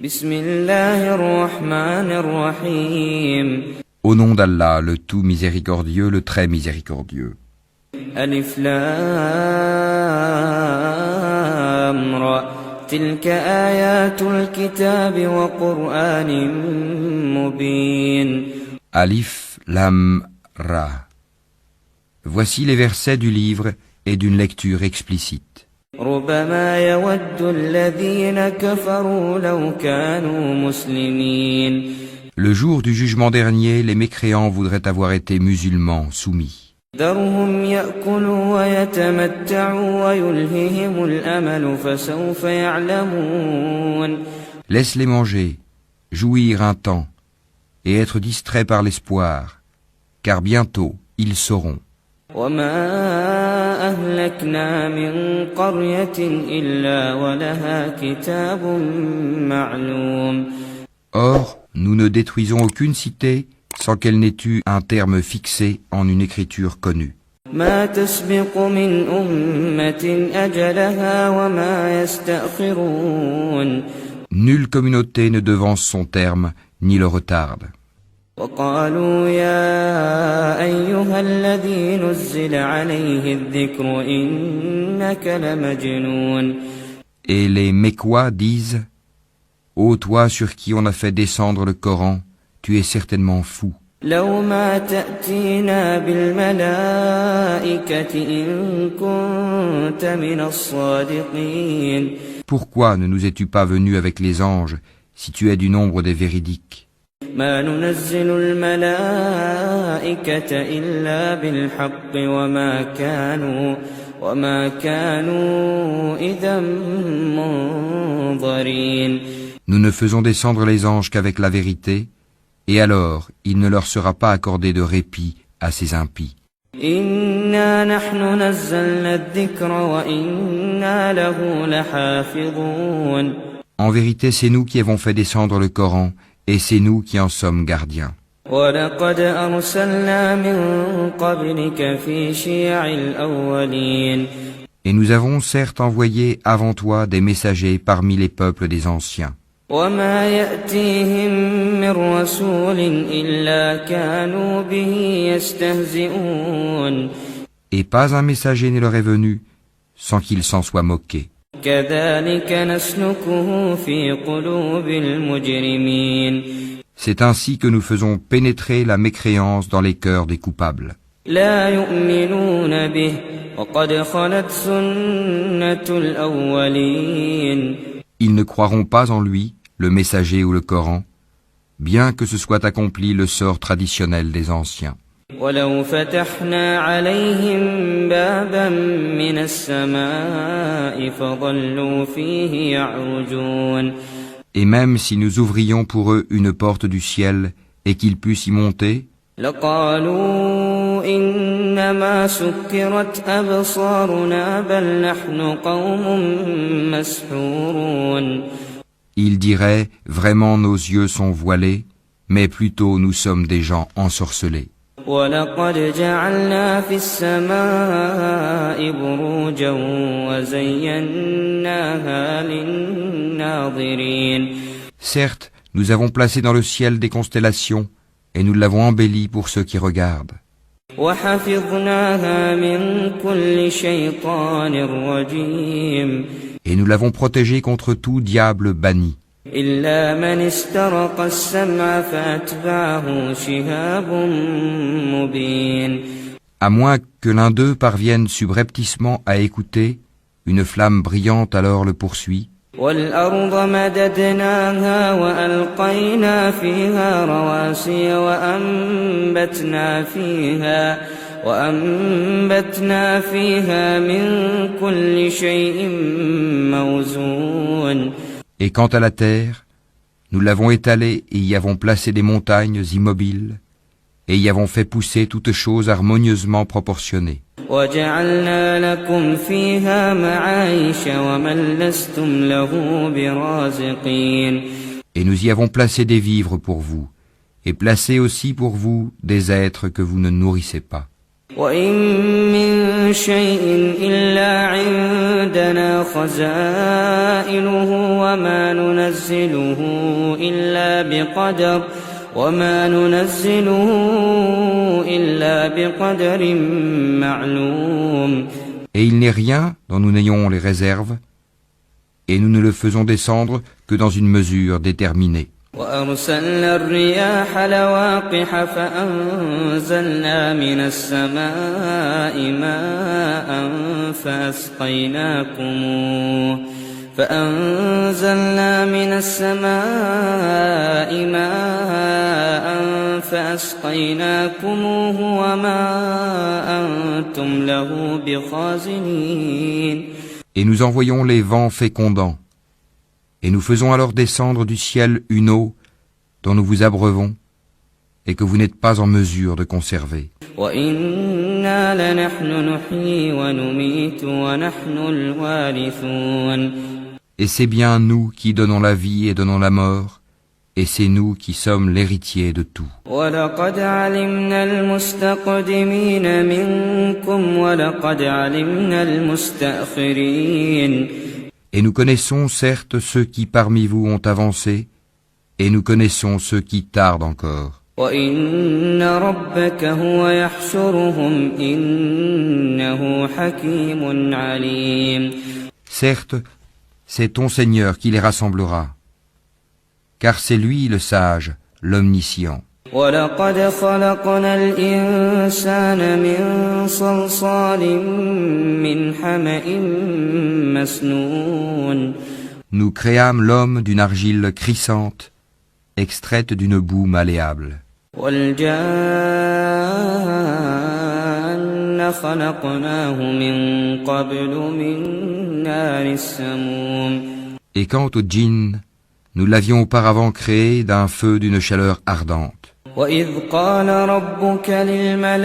Bismillahir-Rahmanir-Rahim. Au nom d'Allah, le tout miséricordieux, le très miséricordieux. Alif Lam Ra. Tilka ayatul kitabi wa Qur'anin mubin. Alif Lam Ra. Voici les versets du livre et d'une lecture explicite. ربما يود الذين كفروا لو كانوا مسلمين. Le jour du jugement dernier, les mécréants voudraient avoir été musulmans soumis. ذرهم يأكلوا ويتمتعوا ويلههم الأمل فسوف يعلمون. Laisse-les manger, jouir un temps, et être distraits par l'espoir, car bientôt ils sauront. وما أهلكنا من قرية إلا ولها كتاب معلوم. Or, nous ne détruisons aucune cité sans qu'elle n'ait eu un terme fixé en une écriture connue. ما تسبق من أمة أجلها وما يستأخرون. Nulle communauté ne devance son terme ni le retarde. وقالوا يا أيها الذي نزل عليه الذكر إنك لمجنون. Et les Mécois disent: Ô toi sur qui on a fait descendre le Coran, tu es certainement fou. لو ما تأتينا بالملائكة إن كنت من الصادقين. Pourquoi ne nous es-tu pas venu avec les anges si tu es du nombre des véridiques? ما ننزل الملائكة إلا بالحق وما كانوا إذا منظرين. Nous ne faisons descendre les anges qu'avec la vérité, et alors il ne leur sera pas accordé de répit à ces impies. إنا نحن نزلنا الذكر وإنا له لحافظون. En vérité, c'est nous qui avons fait descendre le Coran, et c'est nous qui en sommes gardiens. وَلَقَدْ أَرْسَلْنَا مِن قَبْلِكَ فِي شِيَعِ الْأَوَّلِينَ. Et nous avons certes envoyé avant toi des messagers parmi les peuples des anciens. وَمَا يَأْتِيهِم مِّن رَّسُولٍ إِلَّا كَانُوا بِهِ يَسْتَهْزِئُونَ. Et pas un messager ne leur est venu sans qu'ils s'en soient moqués. كَذَلِكَ نَسْلُكُهُ فِي قُلُوبِ الْمُجْرِمِينَ. C'est ainsi que nous faisons pénétrer la mécréance dans les cœurs des coupables. لا يؤمنون به وقد خلت سنة الأولين. Ils ne croiront pas en lui, le messager ou le Coran, bien que ce soit accompli le sort traditionnel des anciens. ولو فتحنا عليهم بابا من السماء فظلوا فيه يعرجون. Et même si nous ouvrions pour eux une porte du ciel et qu'ils puissent y monter, لقالوا إنما سكرت أبصارنا بل نحن قوم مسحورون. ils diraient: Vraiment nos yeux sont voilés, mais plutôt nous sommes des gens ensorcelés. وَلَقَدْ جَعَلْنَا فِي السَّمَاءِ بُرُوجًا وَزَيَّنَّاهَا لِلنَّاظِرِينَ. Certes, nous avons placé dans le ciel des constellations et nous l'avons embelli pour ceux qui regardent. وَحَفِظْنَاهَا مِنْ كُلِّ شَيْطَانٍ رَجِيمٍ. Et nous l'avons protégé contre tout diable banni. إِلَّا مَنِ اسْتَرَقَ السَّمْعَ فَأَتْبَعَهُ شِهَابٌ مُبِينٌ. À moins que l'un d'eux parvienne subrepticement à écouter, une flamme brillante alors le poursuit. وَالْأَرْضَ مَدَدْنَاهَا وَأَلْقَيْنَا فِيهَا رَوَاسِيَ وَأَنبَتْنَا فِيهَا مِنْ كُلِّ شَيْءٍ مَوْزُونٍ. Et quant à la terre, nous l'avons étalée et y avons placé des montagnes immobiles, et y avons fait pousser toutes choses harmonieusement proportionnées. وَجَعَلْنَا لَكُمْ فِيهَا مَعَايِشَ وَمَن لَّسْتُمْ لَهُ بِرَازِقِينَ. Et nous y avons placé des vivres pour vous, et placé aussi pour vous des êtres que vous ne nourrissez pas. وَإِن مِّن شيء إلا عندنا خزائنه وما ننزله إلا بقدر معلوم. Et il n'est rien dont nous n'ayons les réserves, et nous ne le faisons descendre que dans une mesure déterminée. وأرسلنا الرياح لواقح فأنزلنا من السماء ماء فأسقيناكموه وما أنتم له بخازنين. Et nous envoyons les vents fécondants, et nous faisons alors descendre du ciel une eau dont nous vous abreuvons et que vous n'êtes pas en mesure de conserver. وَإِنَّا لَنَحْنُ نُحْيِي وَنُمِيتُ وَنَحْنُ الْوَارِثُونَ. Et c'est bien nous qui donnons la vie et donnons la mort, et c'est nous qui sommes l'héritier de tout. وَلَقَدْ عَلِمْنَا الْمُسْتَقْدِمِينَ مِنكُمْ وَلَقَدْ عَلِمْنَا الْمُسْتَأْخِرِينَ. Et nous connaissons certes ceux qui parmi vous ont avancé, et nous connaissons ceux qui tardent encore. وَإِنَّ رَبَّكَ هُوَ يَحْشُرُهُمْ إِنَّهُ حَكِيمٌ عَلِيمٌ. Certes, c'est ton Seigneur qui les rassemblera, car c'est lui le sage, l'omniscient. وَلَقَدْ خَلَقْنَا الْإِنسَانَ مِنْ صَلْصَالٍ مِنْ حَمَإٍ مَسْنُونٍ. Nous créâmes l'homme d'une argile crissante, extraite d'une boue malléable. وَالْجَانَّ خَلَقْنَاهُ مِنْ قَبْلُ مِنْ نَارِ السَّمُومِ. Et quant au djinn, nous l'avions auparavant créé d'un feu d'une chaleur ardente. وَإِذْ قَالَ رَبُّكَ لِلْمَلَائِكَةِ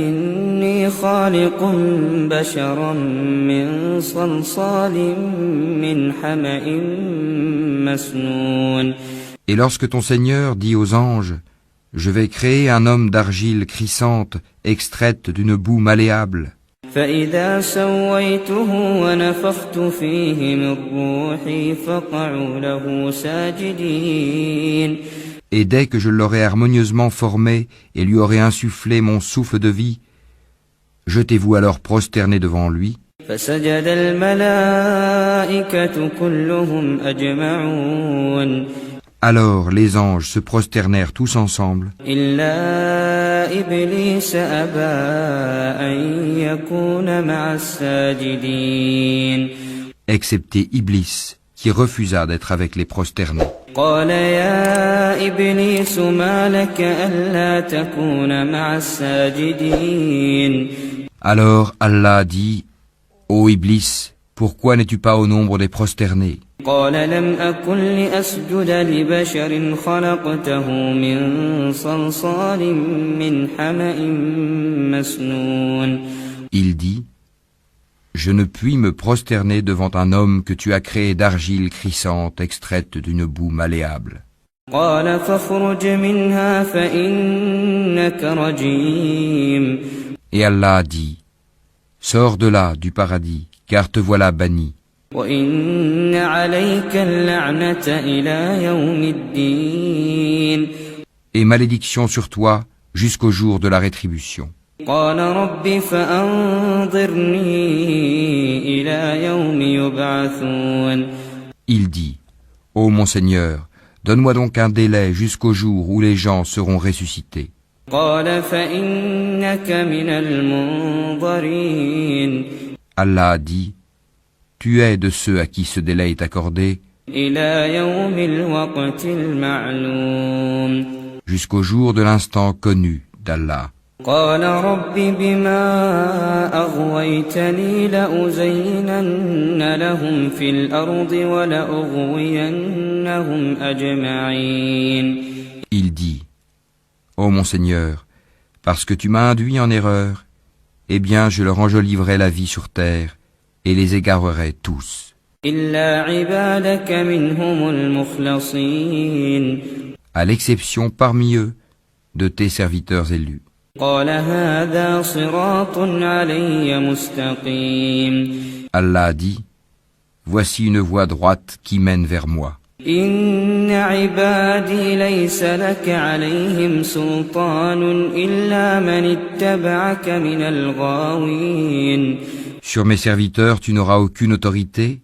إِنِّي خَالِقٌ بَشَرًا مِّن صَلْصَالٍ مِّنْ حَمَإٍ مَّسْنُونٍ. Et lorsque ton Seigneur dit aux anges, « Je vais créer un homme d'argile crissante, extraite d'une boue malléable. » فَإِذَا سَوَّيْتُهُ وَنَفَخْتُ فِيهِ مِنْ رُوحِي فَقَعُوا لَهُ سَاجِدِينَ. Et dès que je l'aurai harmonieusement formé et lui aurai insufflé mon souffle de vie, jetez-vous alors prosterné devant lui. فَسَجَدَ الْمَلَائِكَةُ كُلُّهُمْ أَجْمَعُونَ. Alors les anges se prosternèrent tous ensemble, إِلَّا إِبْلِيسَ أَبَى أَن يَكُونَ مَعَ السَّاجِدِينَ. excepté Iblis, qui refusa d'être avec les prosternés. قال يا إبليس ما لك ألا تكون مع الساجدين. Alors Allah dit, Ô Iblis, pourquoi n'es-tu pas au nombre des prosternés? قال لم أكن لأسجد لبشر خلقته من صلصال من حمأ مسنون. Il dit, Je ne puis me prosterner devant un homme que tu as créé d'argile crissante extraite d'une boue malléable. قال فاخرج منها فإنك رجيم. Et Allah dit, Sors de là, du paradis, car te voilà banni. وإن عليك اللعنة إلى يوم الدين. Et malédiction sur toi jusqu'au jour de la rétribution. قال رب فأنظرني إلى يوم يبعثون. Il dit, Ô mon Seigneur, donne-moi donc un délai jusqu'au jour où les gens seront ressuscités. قال فإنك من المنظرين. Allah a dit, Tu es de ceux à qui ce délai est accordé إلى يوم الوقت المعلوم. jusqu'au jour de l'instant connu d'Allah. قال رب بما أغويتني لأزينن لهم في الأرض ولأغوينهم أجمعين. Il dit, Ô mon Seigneur, parce que tu m'as induit en erreur, eh bien je leur enjoliverai la vie sur terre et les égarerai tous. إلا عبادك منهم المخلصين. À l'exception parmi eux de tes serviteurs élus. قال هذا صراط علي مستقيم Allah dit, voici une voie droite qui mène vers moi. إن عبادي ليس لك عليهم سلطان إلا من اتبعك من الغاوين Sur mes serviteurs, tu n'auras aucune autorité,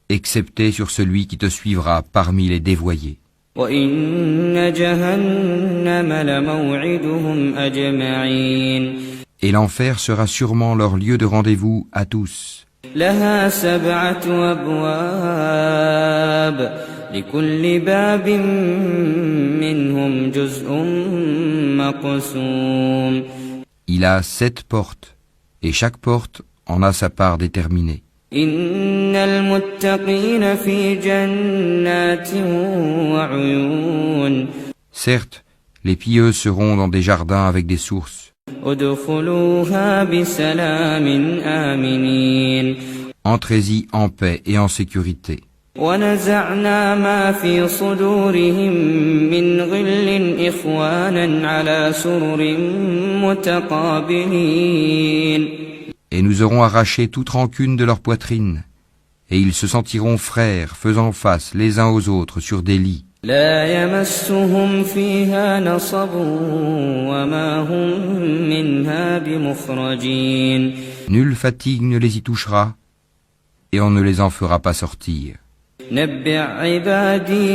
excepté sur celui qui te suivra parmi les dévoyés. وإن جهنم لموعدهم أجمعين Et l'enfer sera sûrement leur lieu de rendez-vous à tous. لها 7 أبواب لكل باب منهم جزء مقسوم Il a 7 portes, et chaque porte en a sa part déterminée. إن المتقين في جنات وعيون Certes, les pieux seront dans des jardins avec des sources. ادخلوها بسلام آمنين Entrez-y en paix et en sécurité. ونزعنا ما في صدورهم من غل إخوانا على سرر متقابلين Et nous aurons arraché toute rancune de leur poitrine, et ils se sentiront frères faisant face les uns aux autres sur des lits. لا يمسهم فيها نصب وما هم منها بمخرجين Nulle fatigue ne les y touchera, et on ne les en fera pas sortir. نبئ عبادي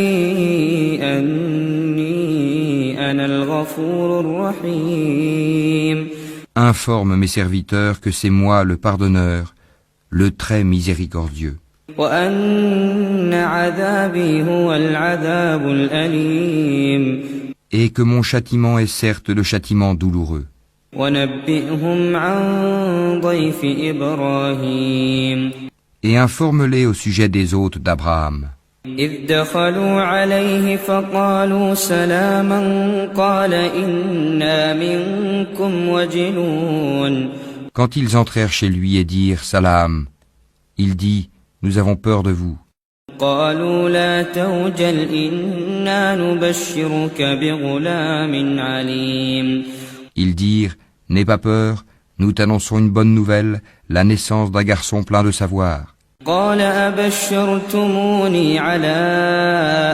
أني أنا الغفور الرحيم Informe mes serviteurs que c'est moi le pardonneur, le très miséricordieux, وأن عذابي هو العذاب الأليم et que mon châtiment est certes le châtiment douloureux. ونبئهم عن ضيف إبراهيم Et informe-les au sujet des hôtes d'Abraham. إذ دخلوا عليه فقالوا سلاما قال إنا منكم وجلون Quand ils entrèrent chez lui et dirent Salam, il dit, nous avons peur de vous. قالوا لا توجل إنا نبشرك بغلام عليم Ils dirent, n'aie pas peur, nous t'annonçons une bonne nouvelle, la naissance d'un garçon plein de savoir. قال أبشرتموني على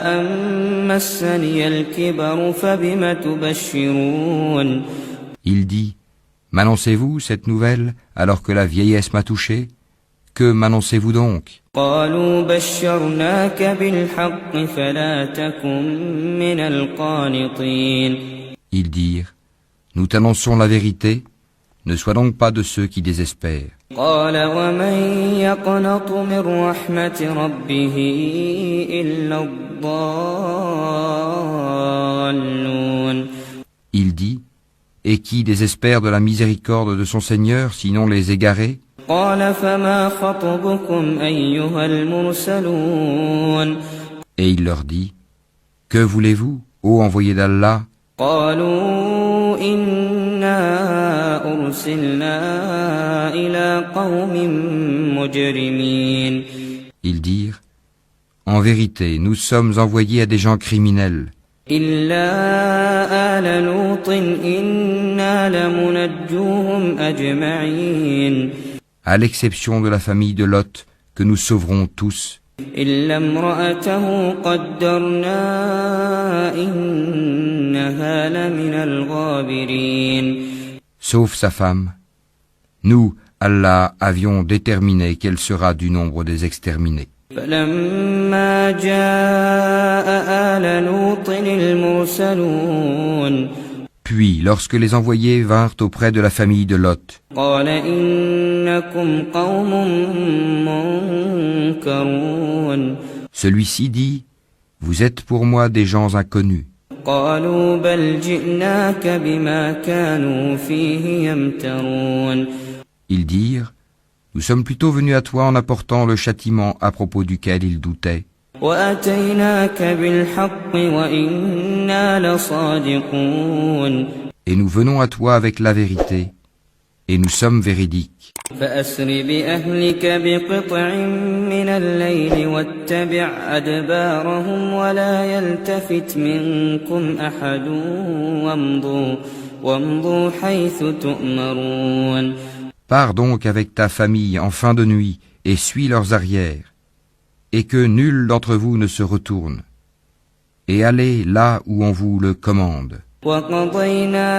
أن مسني الكبر فبم تبشرون Il dit, m'annoncez-vous cette nouvelle alors que la vieillesse m'a touché? Que m'annoncez-vous donc? قالوا بشرناك بالحق فلا تكن من القانطين Ils dirent, nous t'annonçons la vérité, ne sois donc pas de ceux qui désespèrent. قال ومن يقنط من رحمة ربه إلا الضالون Il dit, et qui désespère de la miséricorde de son Seigneur, sinon les égarés? قال فما خطبكم أيها المرسلون Et il leur dit, que voulez-vous, ô envoyé d'Allah? قالوا إنا أرسلنا إلى قوم مجرمين Ils dirent, en vérité, nous sommes envoyés à des gens criminels, إلا آل لوط إنا لمنجوهم أجمعين à l'exception de la famille de Lot, que nous sauverons tous, إلا امرأته قدرنا إنها لمن الغابرين sauf sa femme. Nous, Allah, avions déterminé qu'elle sera du nombre des exterminés. فلما جاء آل لوط المرسلون Puis, lorsque les envoyés vinrent auprès de la famille de Lot, قال إنكم قوم منكرون celui-ci dit, vous êtes pour moi des gens inconnus. قالوا بل جئناك بما كانوا فيه يمترون Ils dirent, nous sommes plutôt venus à toi en apportant le châtiment à propos duquel ils doutaient. وأتيناك بالحق وإنا لصادقون Et nous venons à toi avec la vérité, et nous sommes véridiques. فأسر بأهلك بقطع من الليل واتبع أدبارهم ولا يلتفت منكم أحد وامضوا حيث تؤمرون. Pars donc avec ta famille en fin de nuit et suis leurs arrières, et que nul d'entre vous ne se retourne, et allez là où on vous le commande. وقضينا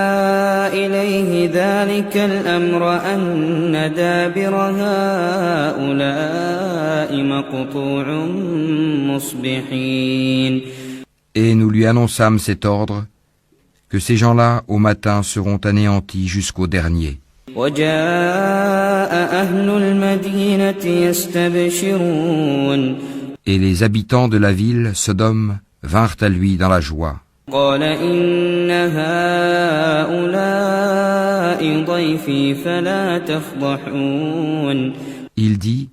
إليه ذلك الأمر أن دابر هؤلاء مقطوع مصبحين. Et nous lui annonçâmes cet ordre, que ces gens-là au matin seront anéantis jusqu'au dernier. وجاء أهل المدينة يستبشرون. Et les habitants de la ville, Sodome, vinrent à lui dans la joie. قال إن هؤلاء ضيفي فلا تفضحون. Il dit,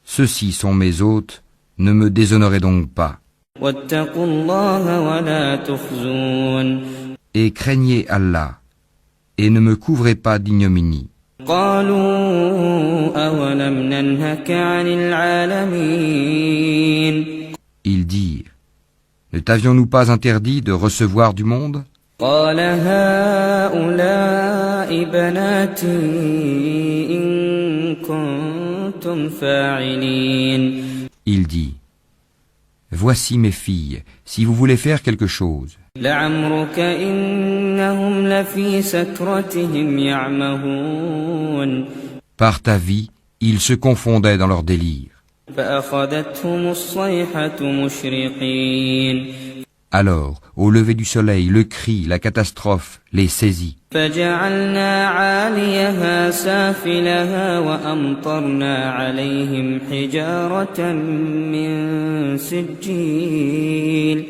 ceux-ci sont mes hôtes, ne me déshonorez donc pas. واتقوا الله ولا تخزون. Et craignez Allah, et ne me couvrez pas d'ignominie. قالوا أولم ننهك عن العالمين. Ils dirent, ne t'avions-nous pas interdit de recevoir du monde? قال هؤلاء بناتي إن كنتم فاعلين. Il dit, voici mes filles, si vous voulez faire quelque chose. لعمرك إنهم لفي سكرتهم يعمهون. Par ta vie, ils se confondaient dans leur délire. فأخذتهم الصيحة مشرقين. Alors, au lever du soleil, le cri, la catastrophe les saisit. فجعلنا عاليها سافلها وأمطرنا عليهم حجارة من سجيل.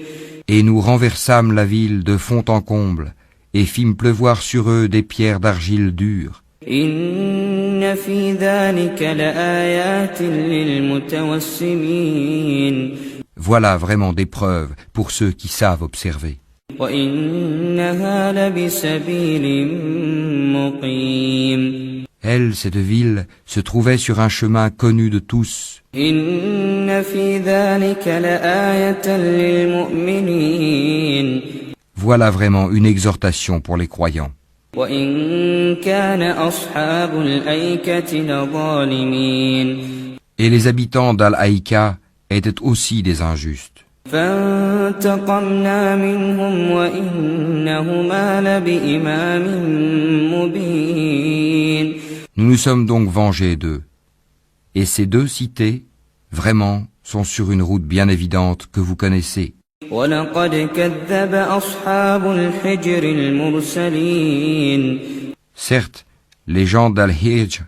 Et nous renversâmes la ville de fond en comble, et fîmes pleuvoir sur eux des pierres d'argile dure. إن في ذلك لآيات للمتوسمين. Voilà vraiment des preuves pour ceux qui savent observer. وإنها لبسبيل مقيم. Elle, cette ville, se trouvait sur un chemin connu de tous. إن في ذلك لآية للمؤمنين. Voilà vraiment une exhortation pour les croyants. وإن كان أصحاب الأيكة لظالمين. Et les habitants d'Al-Haïka étaient aussi des injustes. فانتقمنا منهم وإنهما لبإمام مبين. Nous nous sommes donc vengés d'eux. Et ces deux cités, vraiment, sont sur une route bien évidente que vous connaissez. ولقد كذب أصحاب الحجر المرسلين. Certes, les gens d'Al-Hijr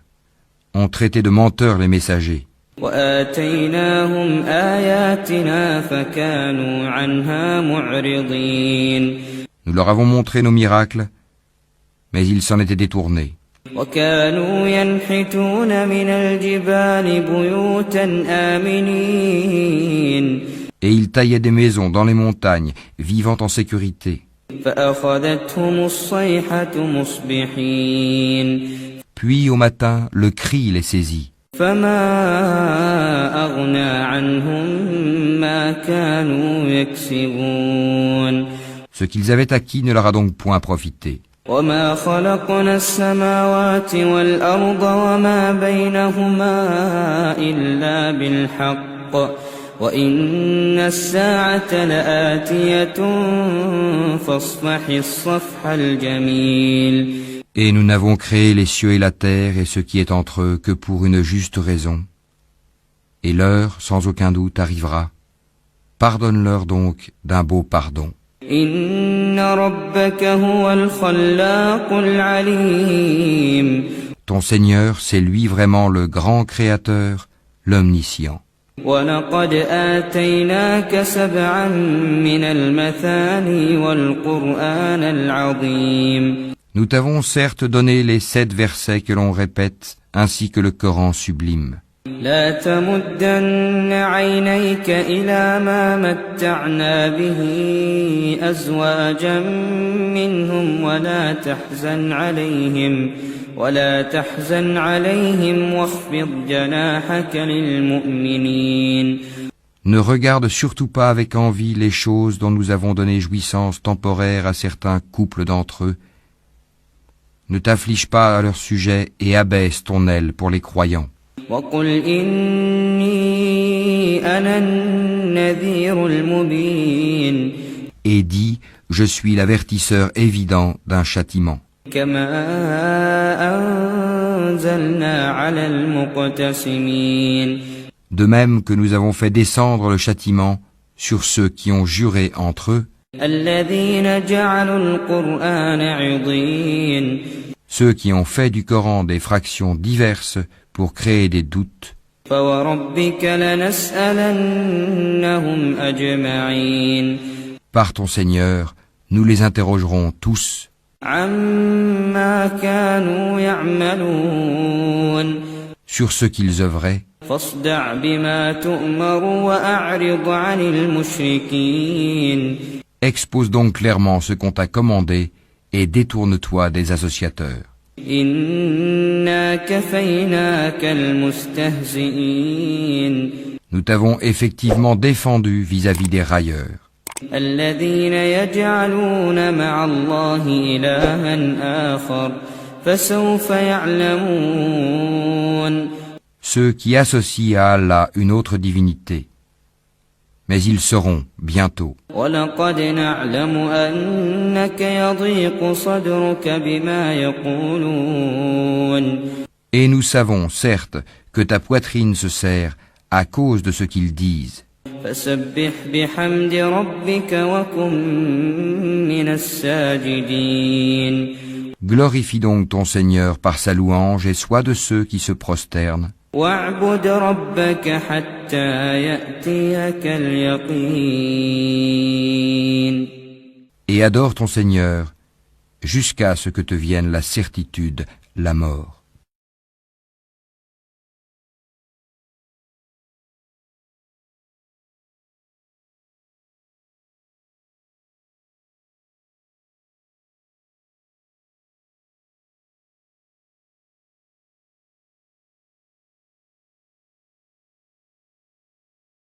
ont traité de menteurs les messagers. وآتيناهم آياتنا فكانوا عنها معرضين. Nous leur avons montré nos miracles, mais ils s'en étaient détournés. وكانوا ينحتون من الجبال بيوتا آمنين. Et ils taillaient des maisons dans les montagnes, vivant en sécurité. فأخذتهم الصيحة مصبحين. Puis au matin, le cri les saisit. فما أغنى عنهم ما كانوا يكسبون. Ce qu'ils avaient acquis ne leur a donc point profité. وما خلقنا السماوات والأرض وما بينهما إلا بالحق وإن الساعة لآتية فاصفح الصفح الجميل. Et nous n'avons créé les cieux et la terre et ce qui est entre eux que pour une juste raison. Et l'heure, sans aucun doute, arrivera. Pardonne-leur donc d'un beau pardon. إن ربك هو الخلاق العليم. Ton Seigneur, c'est lui vraiment le grand Créateur, l'Omniscient. ولقد آتيناك سبعا من المثاني والقرآن العظيم. Nous t'avons certes donné les 7 versets que l'on répète, ainsi que le Coran sublime. لا تمدن عينيك إلى ما متعنا به أزواجا منهم ولا تحزن عليهم واخفض جناحك للمؤمنين. Ne regarde surtout pas avec envie les choses dont nous avons donné jouissance temporaire à certains couples d'entre eux, Ne t'afflige pas à leur sujet et abaisse ton aile pour les croyants. وقل إني أنا النذير المبين Et dis, je suis l'avertisseur évident d'un châtiment. كما أنزلنا على المقتسمين De même que nous avons fait descendre le châtiment sur ceux qui ont juré entre eux, الذين جعلوا القرآن عضين ceux qui ont fait du Coran des fractions diverses pour créer des doutes. فوربك لنسألنهم أجمعين Par ton Seigneur, nous les interrogerons tous عما كانوا يعملون sur ce qu'ils œuvraient. فاصدع بما تؤمر وأعرض عن المشركين Expose donc clairement ce qu'on t'a commandé et détourne-toi des associateurs. إنا كفيناك المستهزئين Nous t'avons effectivement défendu vis-à-vis des railleurs, الذين يجعلون مع الله إلها آخر فسوف يعلمون ceux qui associent à Allah une autre divinité. Mais ils sauront bientôt. ولقد نعلم أنك يضيق صدرك بما يقولون Et nous savons, certes, que ta poitrine se serre à cause de ce qu'ils disent. فسبح بحمد ربك وكن من الساجدين Glorifie donc ton Seigneur par sa louange et sois de ceux qui se prosternent. واعبد ربك حتى يأتيك اليقين Et adore ton Seigneur jusqu'à ce que te vienne la certitude, la mort.